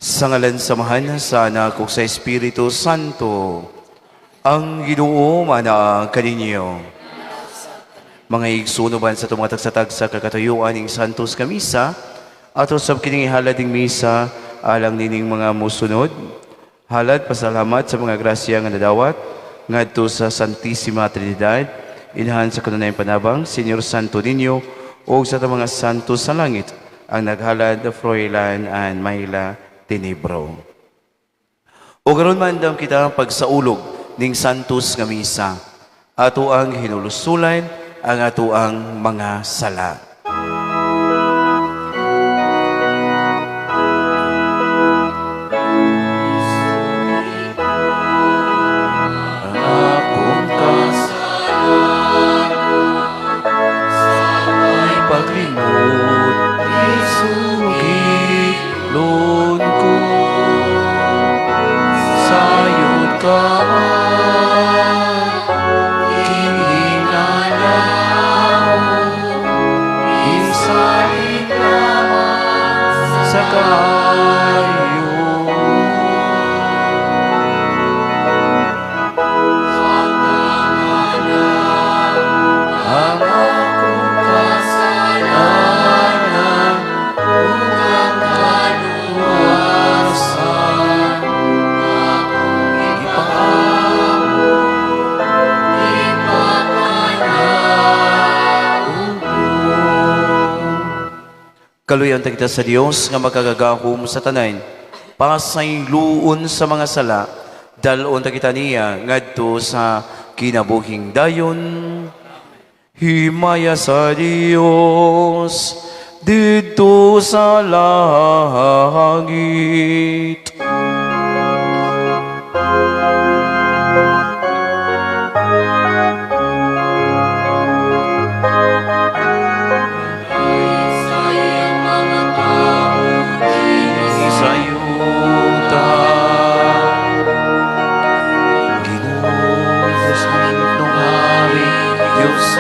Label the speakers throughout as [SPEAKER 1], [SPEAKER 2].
[SPEAKER 1] Sa ngalan samahan sa anak ug sa Espiritu Santo, ang Ginoo mana kaninyo. Mga igsunuban sa tumatagsa-tag sa kakatuyuan ing Santos Kamisa, ato sa kining halad ing misa, alang nining mga musunod, halad pasalamat sa mga grasya nga nadawat, ngadto sa Santissima Trinidad, inahan sa kanunayang panabang, Senyor Santo Niño, o sa mga santos sa langit, ang naghalad Froilan and Mayla Tinebro. O karon man dam kita pagsaulog ning Santos nga misa, ato ang hinulusulan ang ato ang mga sala. Akong kasalan ay paglimot, isugilon ko. Sayod ka man, kinilalaw, isalit naman sa kayo. Ang akong kasalanan, unang kaluwasan, kaluyan kita sa Dios nga makagagahom sa tanan, pasayloon sa mga sala, dalon ta kita niya ngadto sa kinabuhing dayon. Himaya sa Dios dito sa langit.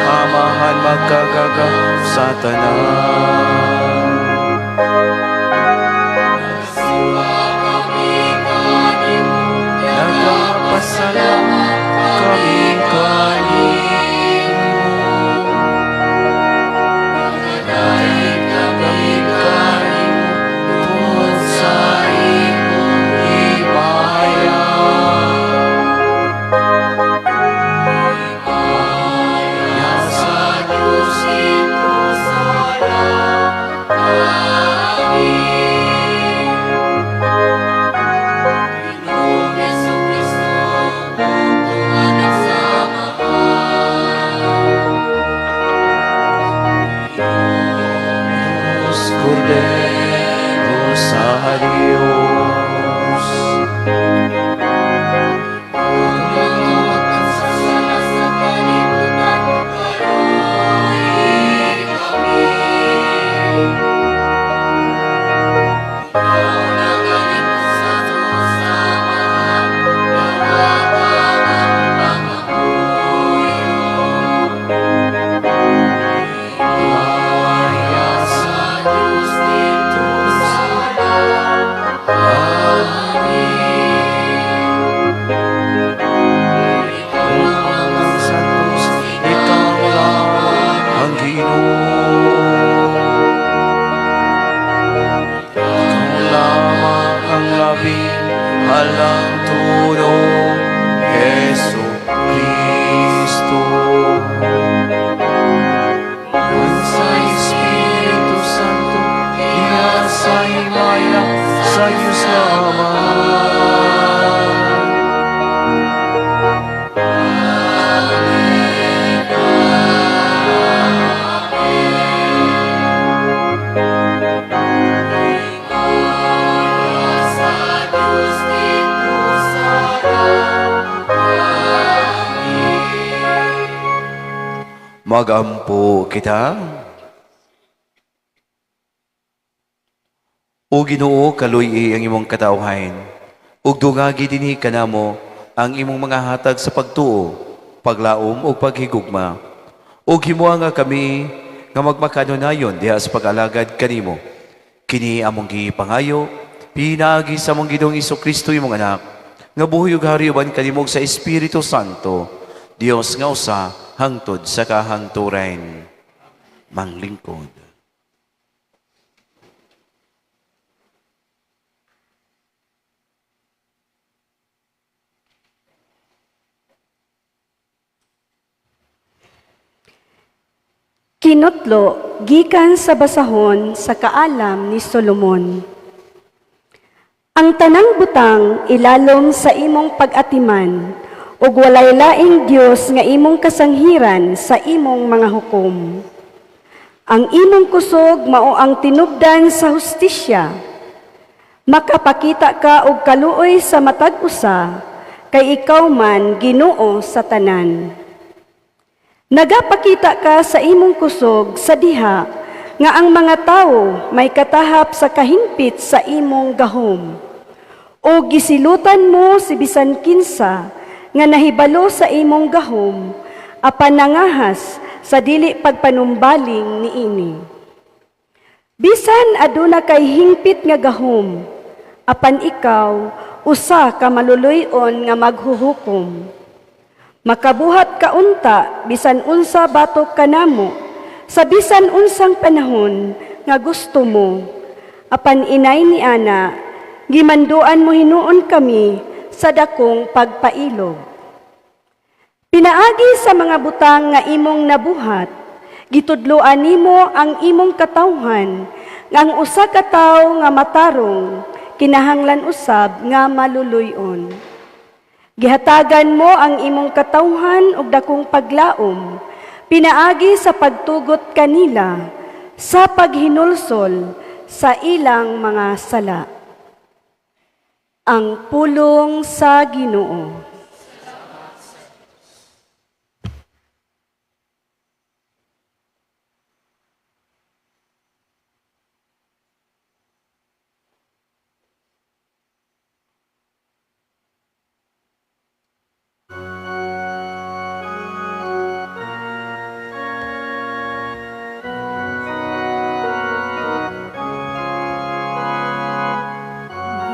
[SPEAKER 1] Amahan magkagaga sa tanan. Nagpasalamat kami kanimo. Naglain kami kanimo tungod sa imong himaya. Cordero sa Diyos. Alang tulong Yesu Kristo. Sa Espiritu Santo, iya sa himaya sa Diyos na Ama. Magampo kita. O Ginoo, kaluy ang imong katawhan. Ug dungagi dinhi kanamo ang imong mga hatag sa pagtuo, paglaom o paghigugma. Ug himuha nga kami nga magmakanunayon diha sa pag-alagad kanimo. Kini among gipangayo Pinagi sa mong Ginoong Kristo imong anak, nga buhay ug hari uban kalimog sa Espiritu Santo, Dios nga usa hangtod sa kahanturan. Manglingkod.
[SPEAKER 2] Kinutlo, gikan sa basahon sa kaalam ni Solomon. Ang tanang butang ilalom sa imong pag-atiman, ug walay laing Dios nga imong kasanghiran sa imong mga hukom. Ang imong kusog mao ang tinubdan sa hustisya. Makapakita ka og kaluoy sa matag usa, kay ikaw man Ginoo sa tanan. Nagapakita ka sa imong kusog sa diha nga ang mga tawo may katahap sa kahingpit sa imong gahom. O gisilutan mo si bisan kinsa nga nahibalo sa imong gahom apan nangahas sa dili pagpanumbaling niini. Bisan aduna kay hingpit nga gahom apan ikaw usa ka maluluy-on nga maghuhukom. Makabuhat ka unta, bisan unsa batok kanamo, sa bisan unsang panahon nga gusto mo. Apan inay ni ana, gimanduan mo hinuon kami sa dakong pagpailog. Pinaagi sa mga butang nga imong nabuhat, gitudloan nimo ang imong katawhan, nga ang usa ka tawo nga matarong, kinahanglan usab nga maluluy-on. Gihatagan mo ang imong katawhan og dakong paglaom, pinaagi sa pagtugot kanila, sa paghinulsol sa ilang mga sala. Ang pulong sa Ginoo.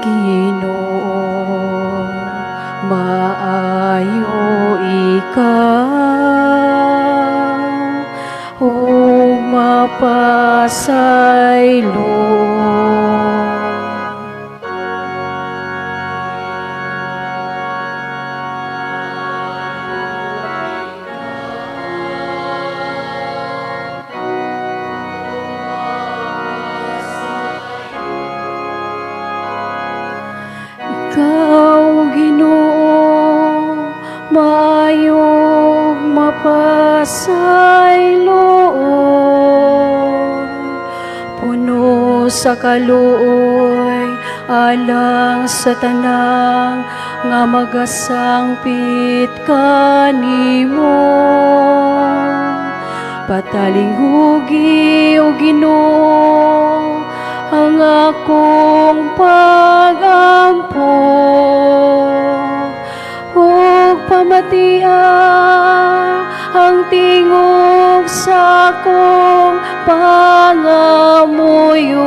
[SPEAKER 3] Ginoo, maayo ikaw, o mapasaylo. Ikaw, Ginoo, maayong mapasayloon, puno sa kaluoy, alang sa tanang nga magasangpit kanimo. Patalinghugi o Ginoo, ang akong pag-ampo, ug pamatia ang tingog sa akong pangamuyo.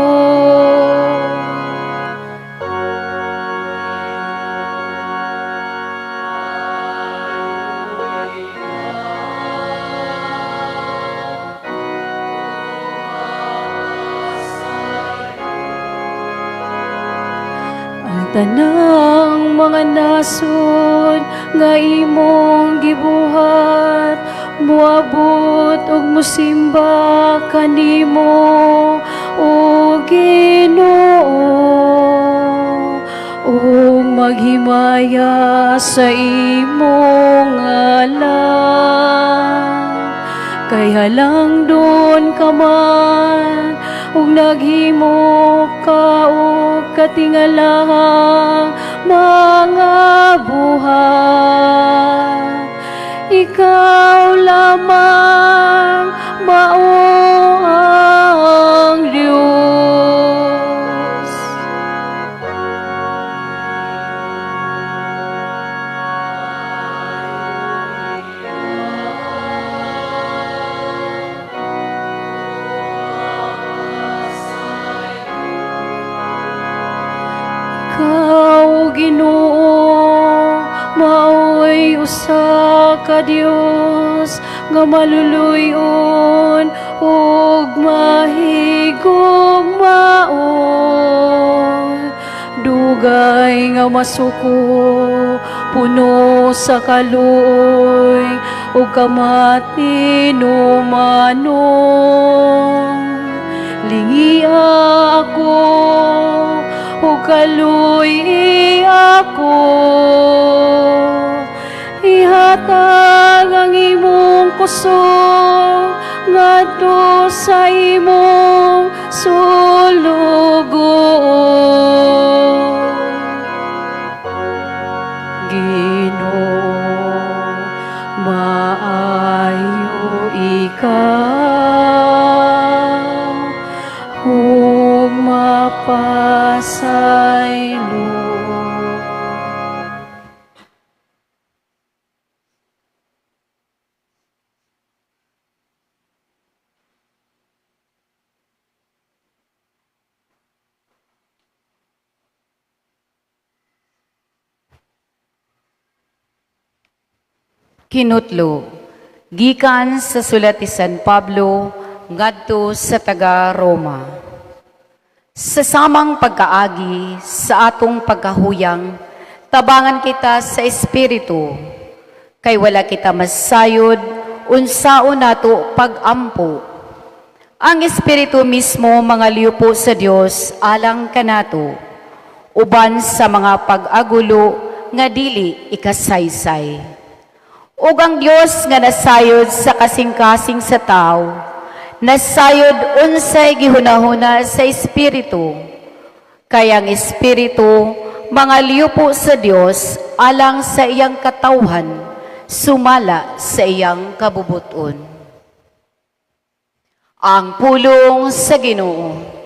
[SPEAKER 3] Tanang mga nasod nga imong gibuhat, muabot ug musimba kanimo, o Ginoo, ug maghimaya sa imong ngalan. Kay halang doon ka man, ug naghimo ka og katingalahang mga buhat. Ikaw lamang mao ang Diyos. Ginoo, maoy usa ka Dios nga maluluyon ug mahigugmaon. Dugay nga masuko, puno sa kaluoy ug kamatinumanon. Lingia ako ug kaluy ako, ihatag ang imong kusog ngadto sa imong sulugoon. Ginoo, maayo ikaw ug mapasaylo.
[SPEAKER 4] Kinutlo, gikan sa sulat ni San Pablo ngadto sa taga Roma. Sa samang pagkaagi sa atong pagkahuyang, tabangan kita sa espiritu, kay wala kita masayod unsaon nato pagampo. Ang espiritu mismo mga liupo sa Dios alang kanato, uban sa mga pag-agulo nga dili ikasaysay. Ug ang Dios nga nasayod sa kasing-kasing sa tao, nasayod unsay gihunahuna sa Espiritu. Kaya ang Espiritu, mga liupo sa Dios, alang sa iyang katawhan, sumala sa iyang kabubuton. Ang pulong sa Ginoo.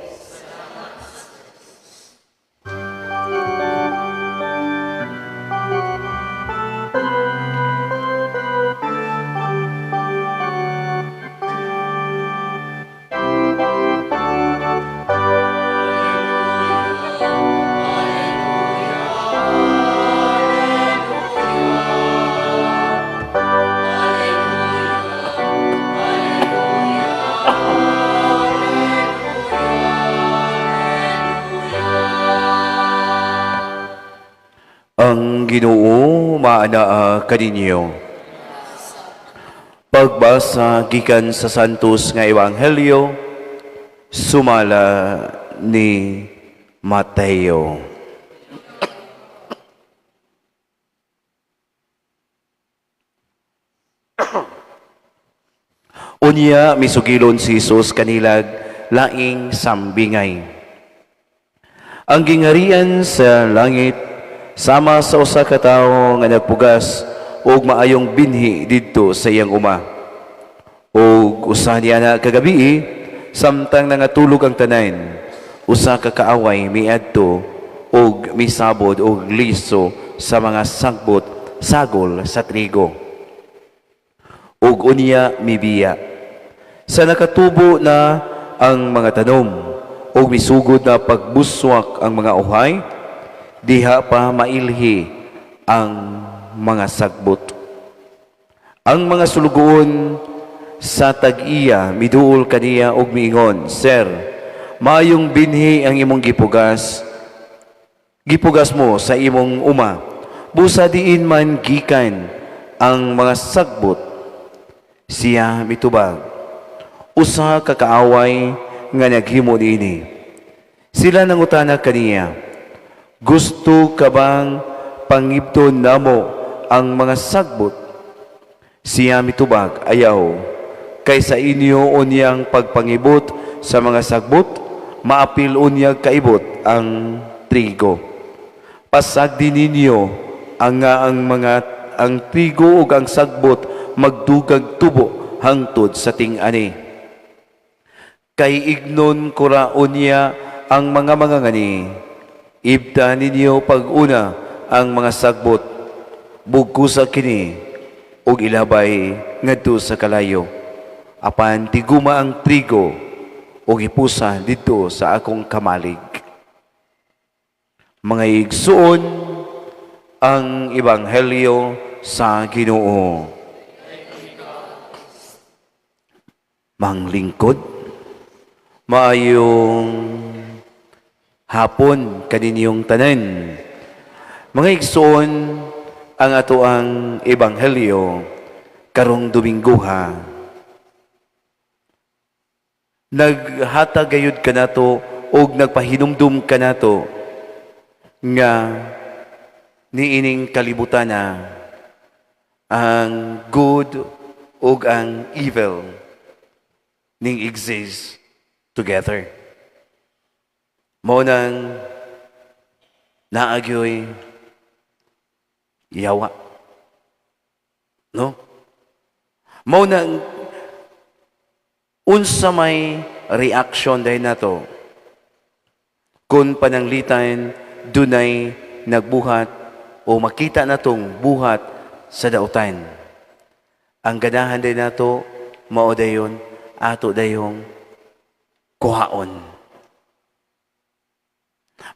[SPEAKER 1] Ang Ginoo maanaa kaninyo. Pagbasa gikan sa santos nga ebanghelyo sumala ni Mateo. Unya misugilon si Jesus kanilag laing sambingay. Ang gingarian sa langit sama sa usa ka tawo nga nagpugas og maayong binhi didto sa iyang uma. Og usa niya na kagabi samtang nangatulog ang tanan, usa ka kaaway miadto og misabod og liso sa mga sagol sa trigo. Og unya mibiya. Sa nakatubo na ang mga tanom og misugod na pagbuswak ang mga uhay, diha pa mailhi ang mga sagbot. Ang mga sulugoon sa tag-iya miduol kaniya og miingon, Sir, mayong binhi ang imong gipugas. Gipugas mo sa imong uma. Busa diin man gikan ang mga sagbot. Siya mitubag, usa ka kaaway nga naghimo niini. Sila nangutana kaniya, gusto ka bang pangibton namo ang mga sagbot? Siya mitubag, ayaw. Kaysa inyo unyang pagpangibot sa mga sagbot, maapil unyag kaibot ang trigo. Pasag din ninyo ang trigo ug ang sagbot magdugag tubo hangtod sa ting-ani. Kay ignon kura unya ang mga ngani. Ibta ninyo pag-una ang mga sagbot, bugkusa kini, ug ilabay ngadto sa kalayo. Apan tiguma ang trigo, ug ipusa dito sa akong kamalig. Mga igsuon, ang Ebanghelyo sa Ginoo. Manglingkod, maayong hapon kaninyong tanan. Mga igsoon, ang ato ang Ebanghelyo karong Domingo ha. Naghatag gayud kanato og nagpahinumdum kanato nga niining kalibutan na ang good ug ang evil ning exist together. Mao nang naagyoy yawa. No? Mao nang unsa may reaction dahil nato kung pananglitan dunay nagbuhat o makita natong buhat sa dautan. Ang ganahan din nato mao dayon ato dayong kuhaon.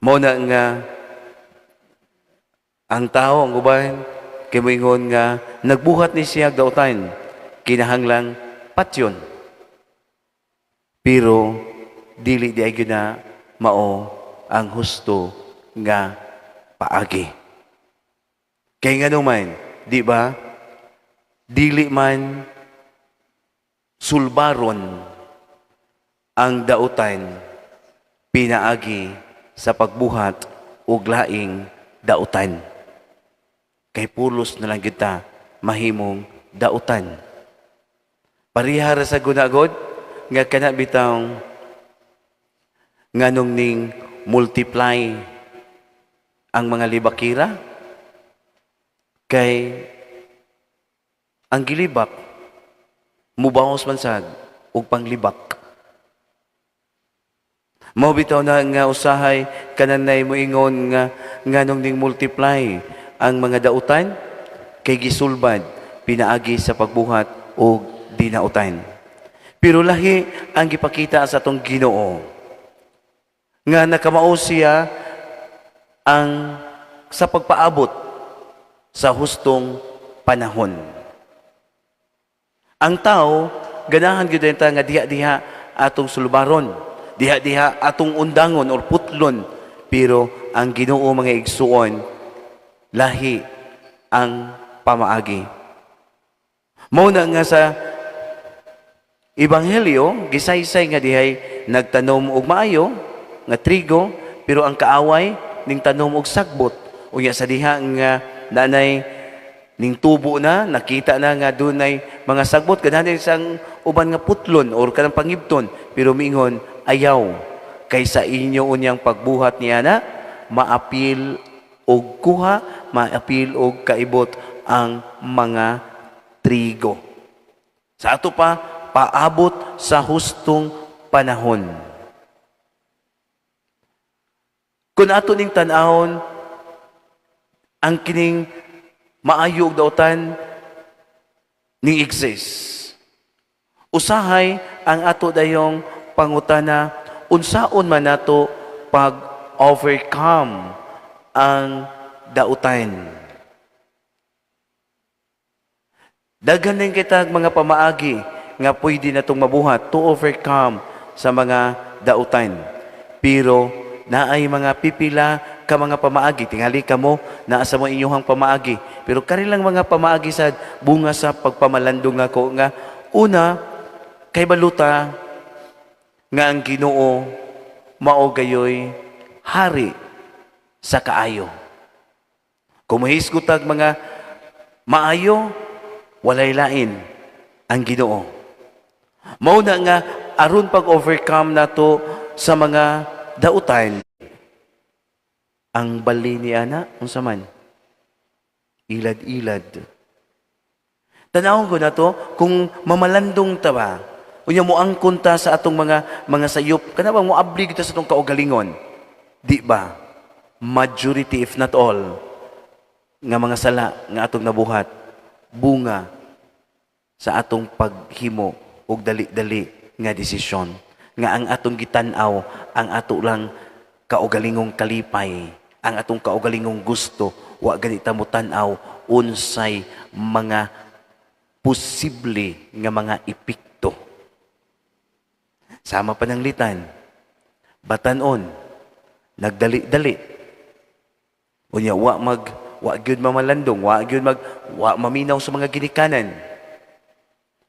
[SPEAKER 1] Mao na nga ang tao ang uban kay moingon nga nagbuhat ni siya dautan kinahanglang patyon. Pero dili di ay na mao ang husto nga paagi. Kay nga naman, di ba? Dili man sulbaron ang dautan pinaagi sa pagbuhat og laing dautan. Kay pulos na lang kita mahimong dautan. Parihara sa gunagod nga kana bitang nganong ning multiply ang mga libakira kay ang gilibak mubawas man sad og panglibak. Mao bitaw na nga usahay kananay moingon nga nganong ning multiply ang mga dautan kay gisulbad pinaagi sa pagbuhat og dinautan. Pero lahi ang gipakita sa atong Ginoo nga nakamao siya ang sa pagpaabot sa hustong panahon. Ang tao ganahan gyud ta nga diha-diha atong sulbaron, diha-diha atong undangon or putlon, pero ang Ginoo mga igsuon lahi ang pamaagi. Mao na nga sa Ebanghelyo, gisaysay nga dihay nagtanom og maayo nga trigo, pero ang kaaway ning tanom og sagbot. Unya sa diha nga nanay ning tubo na, nakita na nga dunay mga sagbot, ganahan isang uban nga putlon or kanang pangibton, pero mingon ayaw kaysa inyo unyang pagbuhat niya na maapil og kuha, maapil og kaibot ang mga trigo. Sa ato pa paabot sa hustong panahon. Kung ato ning tan-awon ang kining maayo og dautan ning exist. Usahay ang ato dayong pangutana unsaon man nato pag-overcome ang dautan. Daghan din kita mga pamaagi nga pwede natong mabuhat to overcome sa mga dautan. Pero naay mga pipila ka mga pamaagi. Tingali ka mo, naa sa mo inyong pamaagi. Pero kanilang mga pamaagi sa bunga sa pagpamalandong ako nga una, kay baluta nga ang Ginoo mao gayoy hari sa kaayo. Kung mahisgutag mga maayo, walay lain ang Ginoo. Mao na nga aron pag-overcome nato sa mga dautan. Ang bali ni ana unsa man? Ilad-ilad. Tanawon ko na to kung mamalandong ta ba. Unya mo angkon ta sa atong mga sayop, kana ba mo abli kita sa atong kaugalingon? Di ba? Majority if not all nga mga sala nga atong nabuhat bunga sa atong paghimo og dali-dali nga desisyon nga ang atong gitan-aw ang ato lang kaugalingong kalipay ang atong kaugalingong gusto, wa ganita mo tan-aw unsay mga posible nga mga epekto. Sama pananglitan, batanon, nagdali-dali. Unya wa gyud mamalandong, wa maminaw sa mga ginikanan.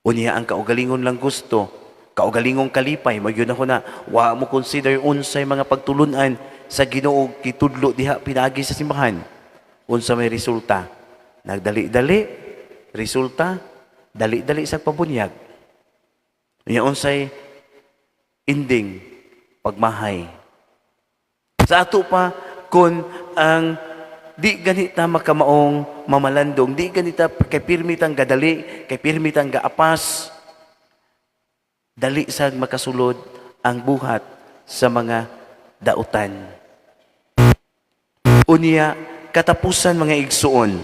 [SPEAKER 1] Unya ang kaugalingon lang gusto, kaugalingong kalipay, magyud ako na wa mo consider unsay mga pagtulunan sa Ginoo kitudlo diha pinagi sa simbahan. Unsa may resulta? Nagdali-dali, resulta dali-dali sa pabunyag. Unya unsay ending? Pagmahay. Sa ato pa kun ang di ganita makamaong mamalandong, di ganita kay pirmitang gadali, kay pirmitang gaapas, dali sa makasulod ang buhat sa mga dautan. Unya, katapusan mga igsuon.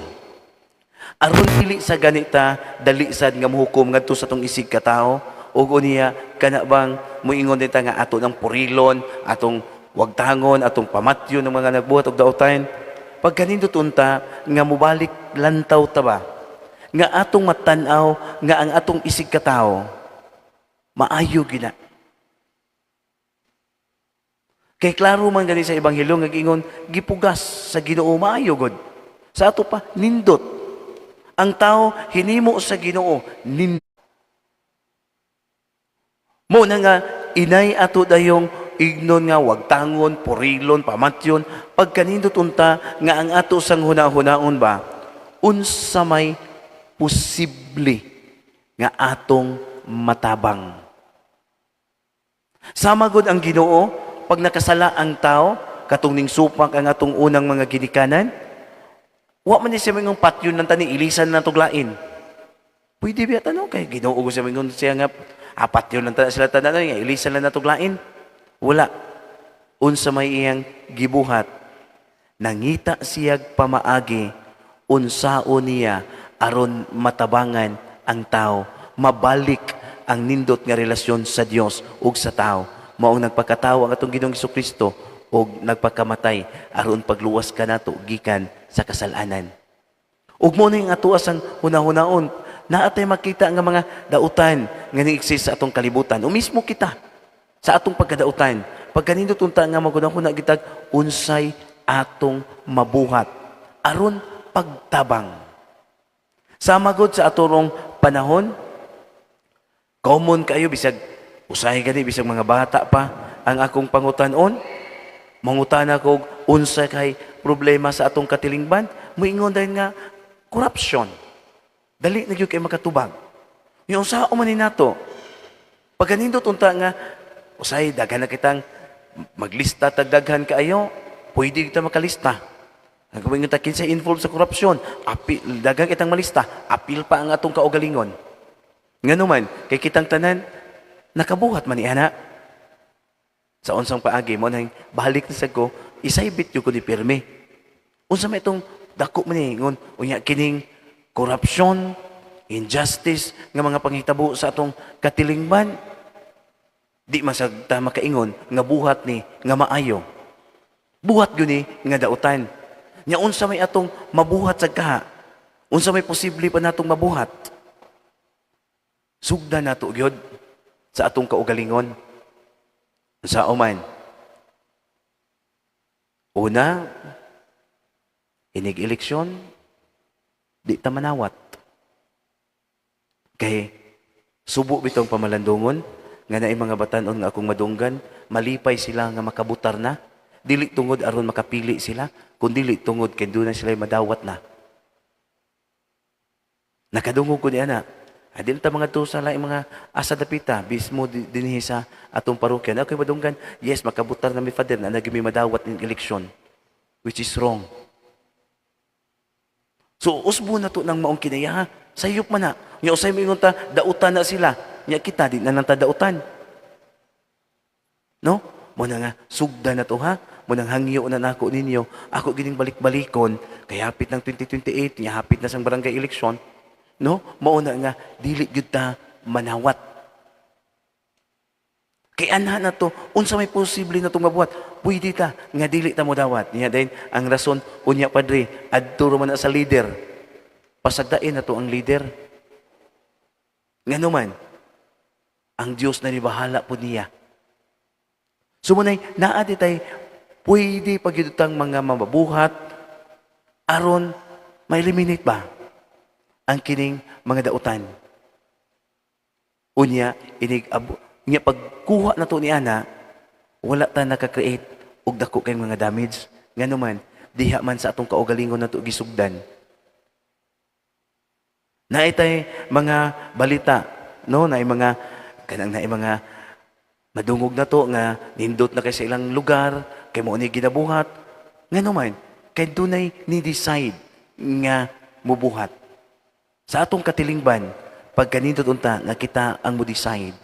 [SPEAKER 1] Aron dili sa ganita, dali sad nga muhukom ngadto sa tong isig ka tao, ug unya kana bang muingon dita nga ato ng purilon, atong wagtangon, atong pamatyon ng mga nagbuhat og dautan. Pag kanindot unta nga mubalik lantaw ta ba, nga atong matan-aw nga ang atong isig ka tao maayo gina. Kay klaro man gani sa ebanghelyo nga gingon gipugas sa Ginoo maayo gud. Sa ato pa nindot. Ang tao hinimo sa Ginoo nindot. Mo na nga inay ato dayong ignon nga wagtangon, purilon, pamatyon, pagkanindot unta nga ang ato sang hunahunahon ba, unsa may posible nga atong matabang. Sama gud ang Ginoo pag nakasala ang tao, katong ning supak ang atong unang mga ginikanan, wa man ni siya mingong patyon ng tani, ilisan na tuglain. Pwede ba tanong kay Ginoo ko siya mingon siya nga apat yun lang sila tanan nga ilisan lang na tuglain. Wala. Unsa may iyang gibuhat. Nangita siyag pamaagi, unsaon niya aron matabangan ang tao, mabalik ang nindot nga relasyon sa Dios ug sa tao. Maong nagpakatao ang atong Ginoong Jesucristo ug nagpakamatay aron pagluwas ka nato gikan sa kasalanan. Ug mo ning atuas ang hunahunahon, naatay makita nga mga dautan nga ni-exist sa atong kalibutan. O mismo kita sa atong pagkadautan, pagkanindot unta nga magunahuna gitag unsay atong mabuhat aron pagtabang. Sama gud sa atong panahon, common kayo bisag usahay gani bisag mga bata pa ang akong pangutan-on, mangutana ko unsa kay problema sa atong katilingban, moingon dahil nga corruption. Dali na gyud kay makatubag. Yung sa man ni nato, pagkanindot unta nga usay daghan na kitang maglista tagdaghan kaayo, pwede kita makalista. Nagawin kita kinsa involved sa korupsyon, apil daghan kitang malista, apil pa ang atong kaugalingon. Ngano man kay kitang tanan nakabuhat man ana. Sa unsang paagi mo nang balik na sa ko, isaybit yo ko ni pirmi. Unsa may itong dako man ni ngon unya kining korupsyon, injustice nga mga panghitabo sa atong katilingban. Di masagta makaingon nga buhat ni nga maayo. Buhat gyud ni nga dautan. Nya unsa may atong mabuhat sa kaha? Unsa may posible pa natong mabuhat? Sugda nato gyud sa atong kaugalingon. Sa oman. Una, inig eleksyon, di ta manawat. Kay subo bitong pamalandungon nga naay mga batanon nga akong madunggan, malipay sila nga makabutar na, dili tungod aron makapili sila, kundi dili tungod kay doon na sila madawat na. Nakadungog ko niya na, adil ta mga to sa laing mga asa dapita, bismo dinhi sa atong parokya. Na ako'y madunggan, yes, makabutar na mi father na nagimi madawat ng eleksyon, which is wrong. So, usbo na to ng maong kinaya, ha? Sayop man na. Yung usay mo ta, dautan na sila. Nya kita, di na nang tadautan. No? Muna nga, sugda na to ha. Munang hangyo na nako ninyo. Ako gining balik-balikon, kaya hapit ng 2028, niya hapit na sang barangay eleksyon. No? Mauna nga, dili gyud ta manawat. Kay ana na to, unsa may posible na itong mabuhat? Pwede ta, nga dili ta mo dawat. Niya din, ang rason, unya padre, adto man na sa leader. Pasagdain na to ang leader. Nga naman, ang Diyos na nibahala po niya. Sumunay, naadi tay, pwede pagyudutang mga mababuhat, aron, ma-eliminate ba ang kining mga dautan? Unya, niya pagkuha na to ni Ana, wala ta nakakreate og dako kay mga damage. Nga naman, diha man sa atong kaugalingon na to gisugdan. Naitay mga balita, no? Naay mga, kanang naay mga madungog na to nga nindot na kay sa ilang lugar, kay mo ni ginabuhat. Nga naman, kay dunay ni decide nga mubuhat. Sa atong katilingban, pag kanindot unta nga kita ang mo decide,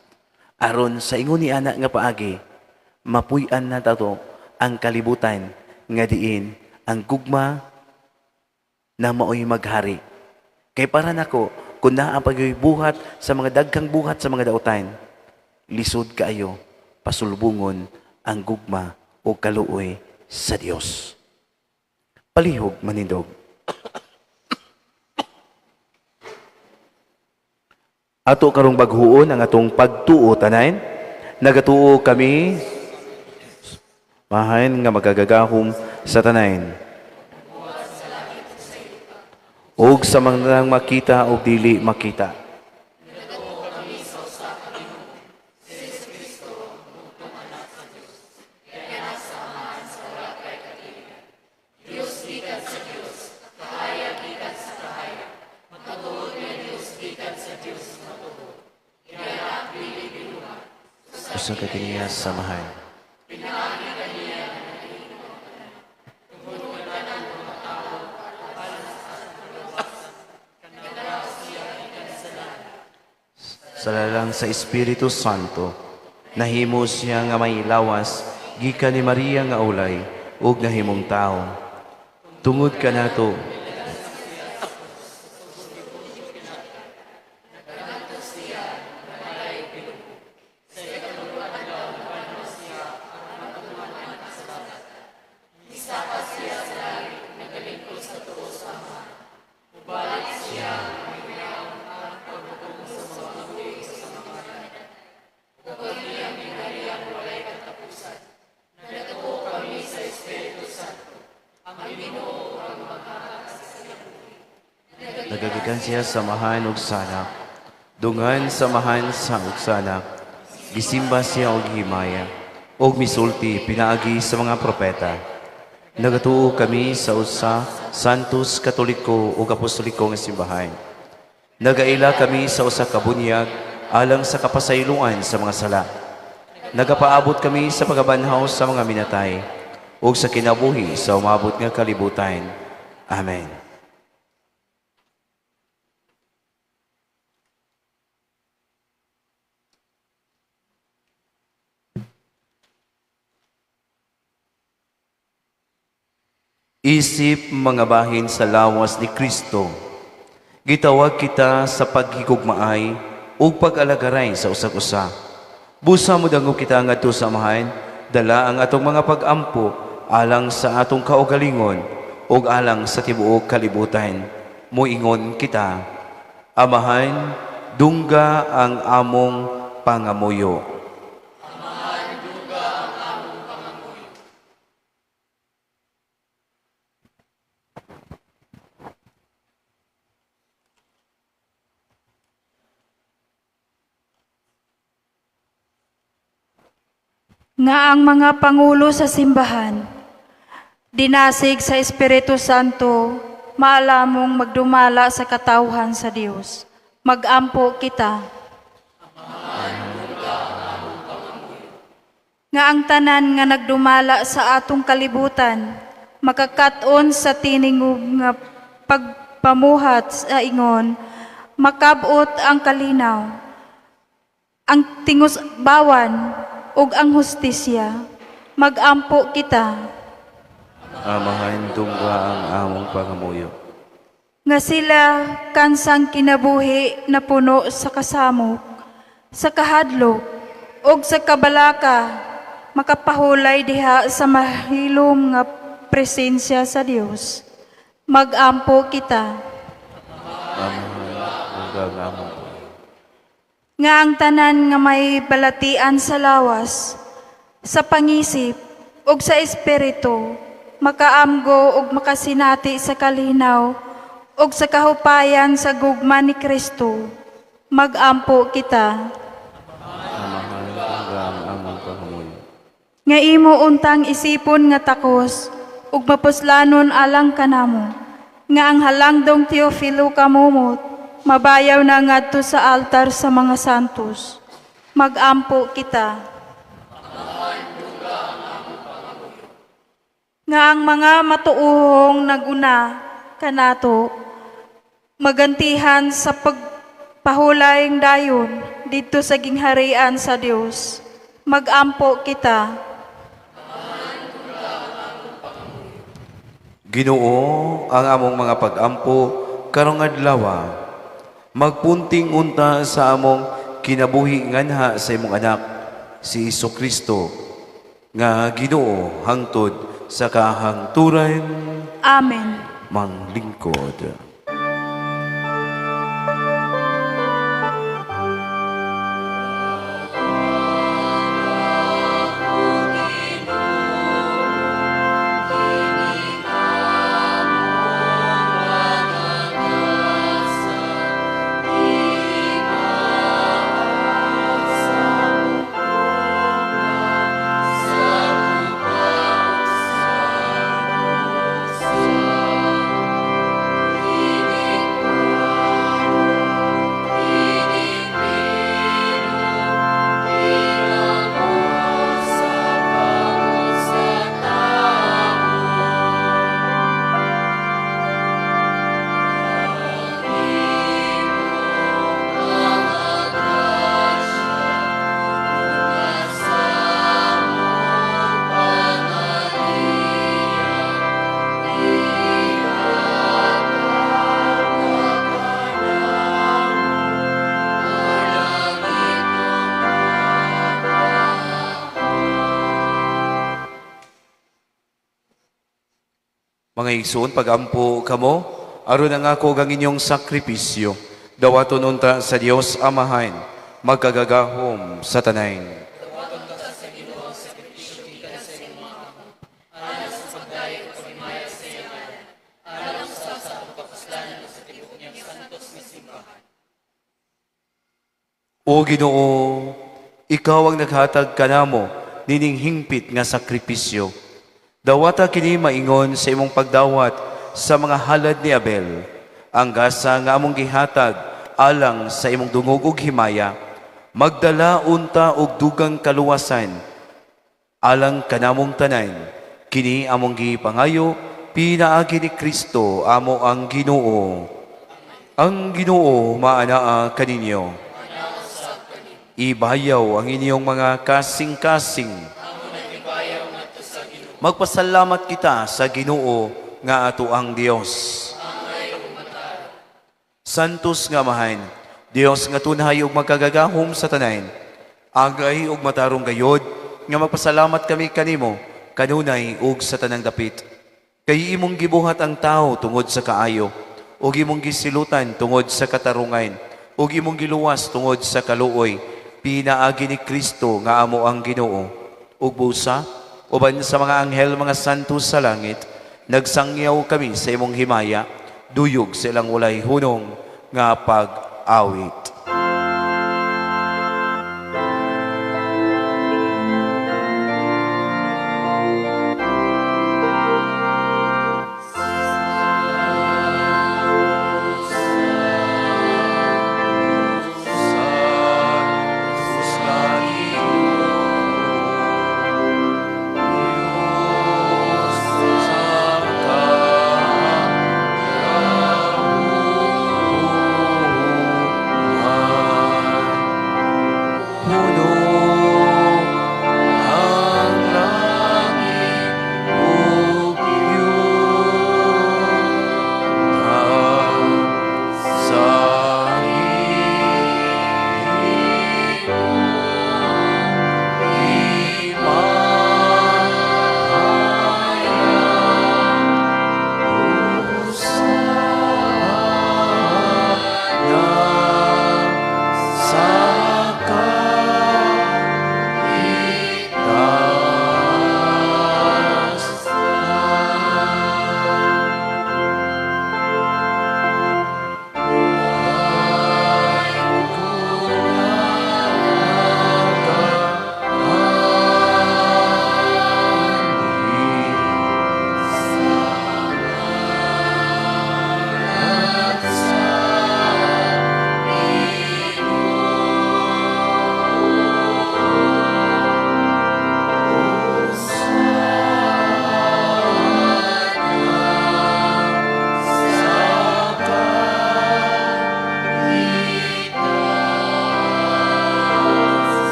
[SPEAKER 1] aron sa ingon ni Ana nga paagi, mapuy-an na tato ang kalibutan nga diin ang gugma na maoy maghari. Kay para nako, kung naa pagyoy buhat sa mga dagkang buhat sa mga dautan, lisod kaayo, pasulbungon ang gugma o kaluoy sa Dios. Palihog manindog. Ato karong baghuon ang atong pagtuo tanan. Nagatuo kami mahain nga magagagahom sa tanan. Og sa mga makita o dili makita. Usa ka kaniya samahan. Salalang sa Espiritu Santo, nahimo siya nga may lawas, gikan ni Maria nga ulay, ug nahimong tao. Tungod ka nato, nagagikan siya samahan ug sanak. Dungan samahan sa ug sanak. Gisimba siya og himaya. Og misulti pinaagi sa mga propeta. Nagatuo kami sa usa Santos Katoliko ug Apostoliko nga simbahan. Nagaila kami sa usa ka bunyag alang sa kapasayloan sa mga sala. Nagapaabot kami sa pagabanhaw sa mga minatay ug sa kinabuhi sa umabot nga kalibutan. Amen. Isip mga bahin sa lawas ni Kristo. Gitawag kita sa paghigugmaay ug pag-alagaray sa usa-usa. Busa mo dangog kita ngadto sa amahan, dala ang atong mga pag-ampo alang sa atong kaugalingon ug alang sa tibuok kalibutan. Muingon kita, amahan, dungga ang among pangamuyo.
[SPEAKER 3] Nga ang mga pangulo sa simbahan, dinasig sa Espiritu Santo, maalamong magdumala sa katawhan sa Dios. Magampo kita. Nga ang tanan nga nagdumala sa atong kalibutan, makakaton sa tiningog nga pagpamuhat sa ingon, makabot ang kalinaw, ang tingusbawan, ug ang hustisya, magampo kita.
[SPEAKER 1] Amahan, dungga ang among pangamuyo.
[SPEAKER 3] Nga sila kansang kinabuhi na puno sa kasamok, sa kahadlok, ug sa kabalaka makapahulay diha sa mahilom nga presensya sa Dios. Magampo kita. Nga ang tanan nga may balatian sa lawas, sa pangisip, ug sa espiritu, makaamgo ug makasinati sa kalinaw, ug sa kahupayan sa gugma ni Kristo. Magampo kita. Nga imo untang isipon nga takos, ug mapuslanon alang kanamo, nga ang halangdong Teofilo kamumot, mabayaw na ngadto sa altar sa mga santos. Magampo kita. Nga ang mga matuuhong naguna kanato, magantihan sa pagpahulayng dayon dito sa gingharian sa Dios. Magampo kita.
[SPEAKER 1] Ginoo ang among mga pag-ampo karong adlaw. Magpunting unta sa among kinabuhi nganha sa imong anak si Kristo nga Ginoo hangtod sa kahangturan.
[SPEAKER 3] Amen.
[SPEAKER 1] Manglingkod. Mga igsoon, pagampo kamo, aron ang ako ang inyong sakripisyo. Dawaton unta sa Dios Amahan, magkagagahom sa tanan. O Ginoo, ikaw ang naghatag kanamo nining hingpit nga sakripisyo. Dawata kini maingon sa imong pagdawat sa mga halad ni Abel, ang gasa nga among gihatag alang sa imong dungog ug himaya, magdala unta og dugang kaluwasan alang kanamong tanan. Kini among gipangayo pinaagi ni Kristo amo ang Ginoo. Ang Ginoo maanaa kaninyo. Ibayaw ang inyong mga kasing-kasing. Magpasalamat kita sa Ginoo nga ato ang Dios. Santos nga mahan, Dios nga tunay ug magkagagahom sa tanan. Agay ug matarong gayod nga magpasalamat kami kanimo kanunay ug sa tanang dapit. Kay imong gibuhat ang tao tungod sa kaayo, ug imong gisilutan tungod sa katarungan, ug imong giluwas tungod sa kaluoy. Pinaagi ni Kristo nga amo ang Ginoo. Ug busa uban sa mga anghel, mga santos sa langit, nagsangyaw kami sa imong himaya, duyog sa ilang walay hunong nga pag-awit.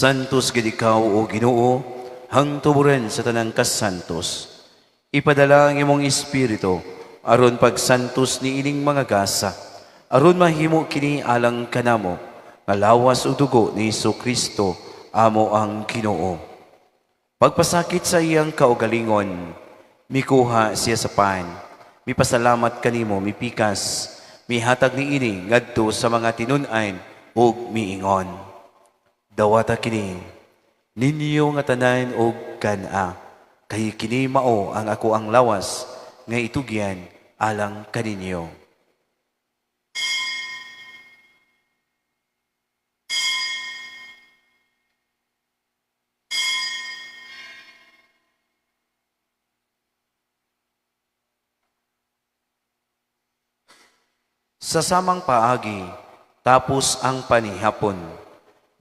[SPEAKER 1] Santos gid ikaw o Ginoo, hangtuburan sa tanang kasantos. Ipadala ang imong espiritu aron pagsantos ni ining mga gasa, aron mahimo kini alang kanamo, nga lawas ug dugo ni Kristo amo ang Ginoo. Pagpasakit sa iyang kaugalingon, mikuha siya sa pan. Mipasalamat kanimo, mipikas, mihatag ni ini ngadto sa mga tinun-an ug miingon. Dawata kini ninyo nga tanan og kana, kay kini mao ang ako ang lawas nga itugyan alang kaninyo. Sa samang paagi, tapos ang panihapon,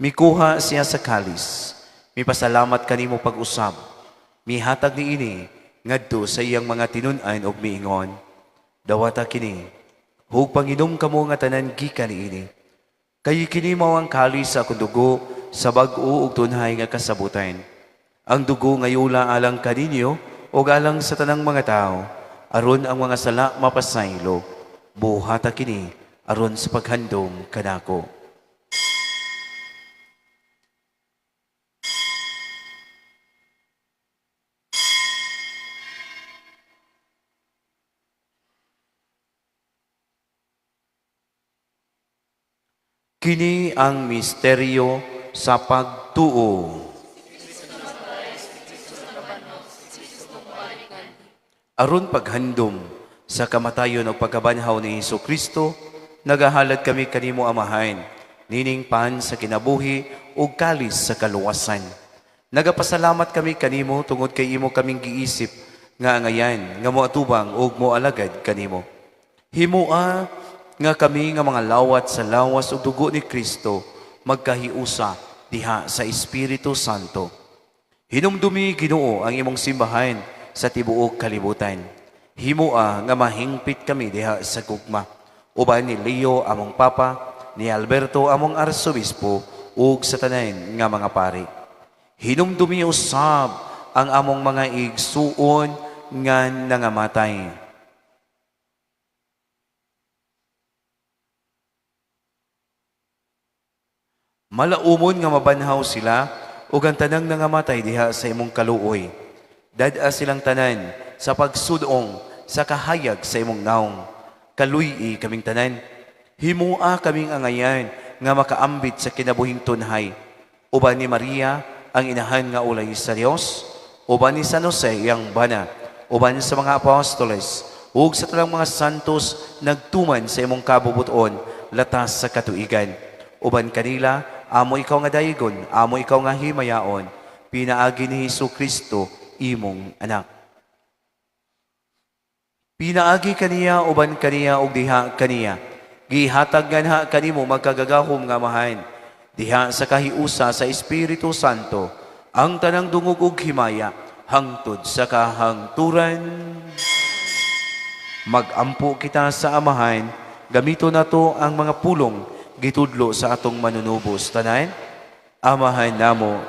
[SPEAKER 1] mikuha siya sa kalis, mipasalamat kanimo pag-usab, mihatag ni ini, ngadto sa iyang mga tinun-an og miingon, dawata kini, hug panginom kamo nga tanan gikan ni ini. Kay kini mao ang kalis sa akong dugo sa bag-o ug tunhay nga kasabutan. Ang dugo nga yula alang kaninyo ug alang sa tanang mga tao, aron ang mga sala mapasaylo. Buhata kini aron sa paghandom kanako. Kini ang misteryo sa pagtuo. Aron paghandom sa kamatayon o pagkabanhaw ni Kristo, nagahalad kami kanimo amahan, nining pan sa kinabuhi o kalis sa kaluwasan. Nagapasalamat kami kanimo tungod kay imo kaming giisip nga angayan, nga moatubang o moalagad kanimo. Himua nga kami nga mga lawat sa lawas o dugo ni Kristo, magkahiusa diha sa Espiritu Santo. Hinumdumi Ginoo ang imong simbahan sa tibuok kalibutan. Himua nga mahingpit kami diha sa gugma. Uban ni Leo among Papa, ni Alberto among Arsobispo, ug sa tanan nga mga pari. Hinumdumi usab ang among mga igsuon nga nangamatay. Malaumon nga mabanhaw sila ug ang tanang nangamatay diha sa imong kaluoy. Dad-a silang tanan sa pagsudong sa kahayag sa imong naong. Kaluy kaming tanan. Himua kaming angayan nga makaambit sa kinabuhing tunhay. Uban ni Maria ang inahan nga ulay sa Dios, uban ni San Jose yang bana, uban sa mga apostoles, ug sa talang mga santos nagtuman sa imong kabubuton latas sa katuigan. Uban kanila, amo ikaw nga dayigon, amo ikaw nga himayaon, pinaagi ni Kristo imong anak. Pinaagi kaniya, uban kaniya, ug diha kaniya. Gihatag ganha kanimo magkagagahom nga mahan. Diha sa kahiusa sa Espiritu Santo, ang tanang dungog ug himaya, hangtod sa kahangturan. Magampo kita sa amahan, gamito nato ang mga pulong, gitudlo sa atong manunubos. Tanan, amahan namo.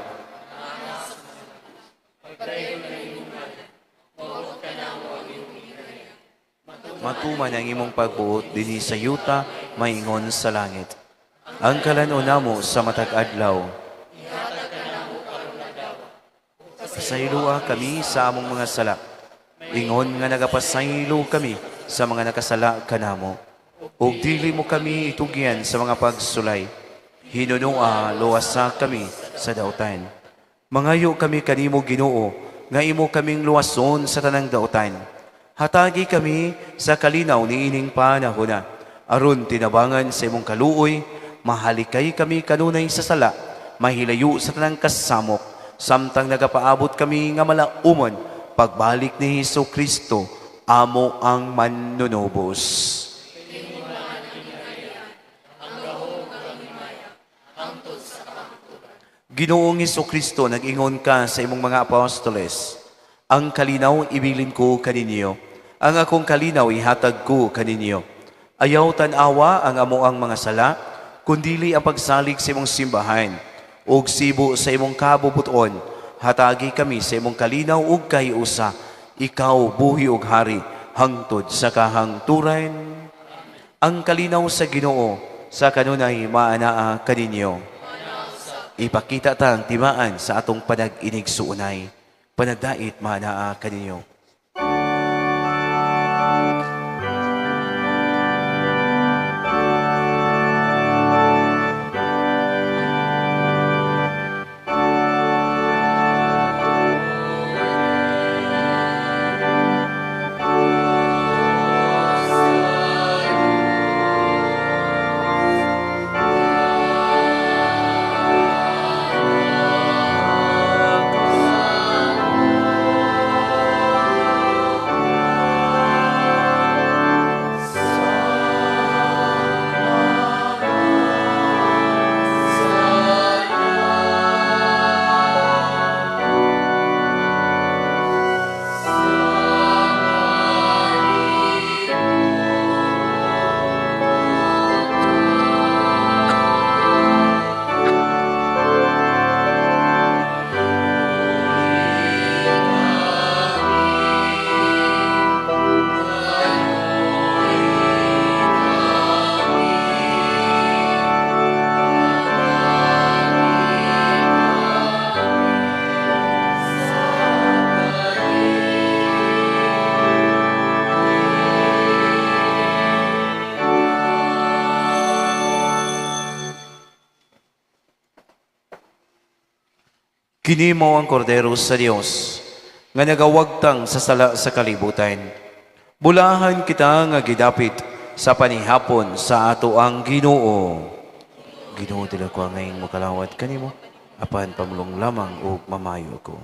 [SPEAKER 1] Matuman ang imong pagbuot dinhi sa yuta, maingon sa langit. Ang kalanon namo sa matag adlaw. Pasaylua kami sa among mga sala. Ingon nga nagapasaylo kami sa mga nakasala kanamo. Ug dili mo kami itugyan sa mga pagsulay. Hinunua luwasa kami sa dautan. Mangayo kami kanimo Ginoo, nga imo kaming luwason sa tanang dautan. Hatagi kami sa kalinaw ni ining panahon, aron tinabangan sa imong kaluoy, mahalikay kami kanunay sa sala, mahilayo sa tanang kasamok, samtang nagapaabot kami nga malaumon, pagbalik ni Kristo, amo ang manunubos. Ginoong Kristo, nag-ingon ka sa imong mga apostoles, ang kalinaw ibilin ko kaninyo, ang akong kalinaw ihatag ko kaninyo. Ayaw tanawa ang amoang mga sala, kundili ang pagsalig sa imong simbahan. ug sibo sa imong kabubuton. Hatagi kami sa imong kalinaw ug kayusa. Ikaw buhi ug hari hangtod sa kahangturan. Ang kalinaw sa Ginoo sa kanunay maanaa kaninyo. Ipakita tang timaan sa atong panag-inig suunay. Panagdait maanaa kaninyo. Kini mao ang kordero sa Dios nga nagawagtang sa sala sa kalibutan. Bulahan kita nga gidapit sa panihapon sa ato ang Ginoo. Ginoo dila ko ngayong makalawat kanimo apan pamulong lamang ug mamayo ko.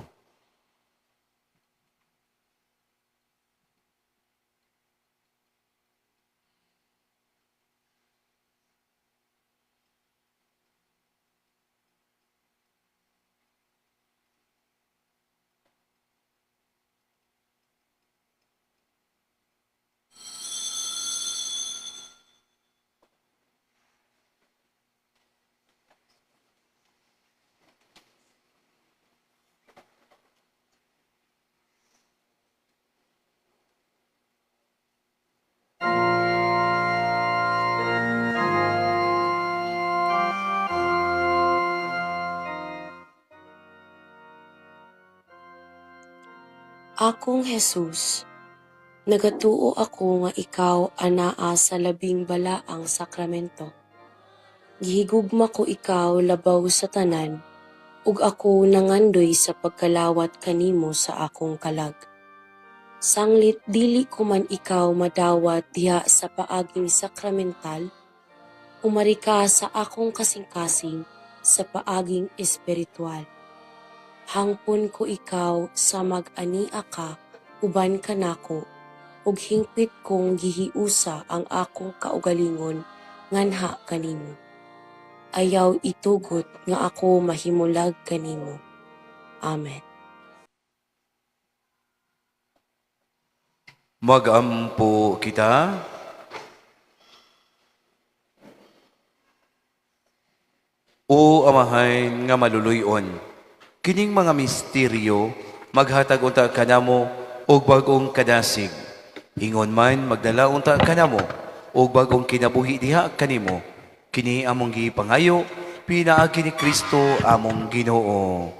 [SPEAKER 5] Akong Jesus, nagatuo ako nga ikaw anaa sa labing balaang sakramento. Gihigugma ko ikaw labaw sa tanan, ug ako nangandoy sa pagkalawat kanimo sa akong kalag. Sanglit dili ko man ikaw madawat diha sa paaging sakramental, umari ka sa akong kasing-kasing sa paaging espiritual. Hangpon ko ikaw sa mag-ania ka, uban ka nako, ug hingpit kong gihiusa ang akong kaugalingon nganha kanimo. Ayaw itugot nga ako mahimulag kanimo. Amen.
[SPEAKER 1] Magampo kita. O Amahan nga maluluyon, kining mga misteryo maghatag unta kanamo og bagong kadasig. Ingon man magdala unta kanamo og bagong kinabuhi diha kanimo. Kini among gipangayo pinaagi ni Kristo among Ginoo.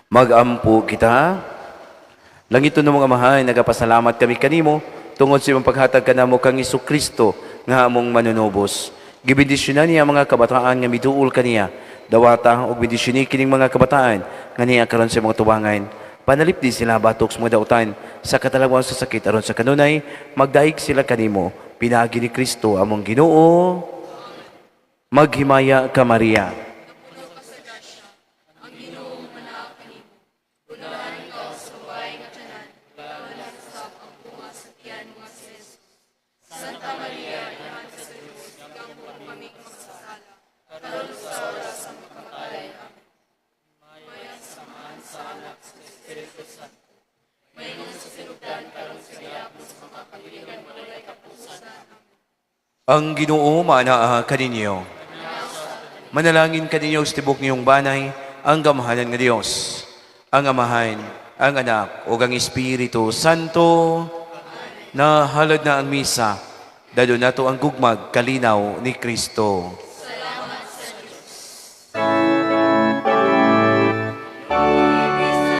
[SPEAKER 1] Magampo kita. Langito ng mga amahan, nagapasalamat kami kanimo tungod sa imong paghatag kanamo kang Kristo nga among manunubos. Gibendisyonan niya mga kabataan nga miduol kaniya. Dawata og bendisyoni kining mga kabataan nga niya karon sa mga tubangan. Panalip din sila batok sa mga dautan sa katalawang sa sakit aron sa kanunay magdaig sila kanimo. Pinaagi ni Kristo among Ginoo. Maghimaya ka Maria. Ang Ginoo manaa kaninyo. Manalangin kaninyo sa tibok niyong banay, ang gamahanan nga Dios, ang Amahan, ang Anak, ug ang Espiritu Santo. Na halad na ang misa, dado nato ang gugmag kalinaw ni Kristo.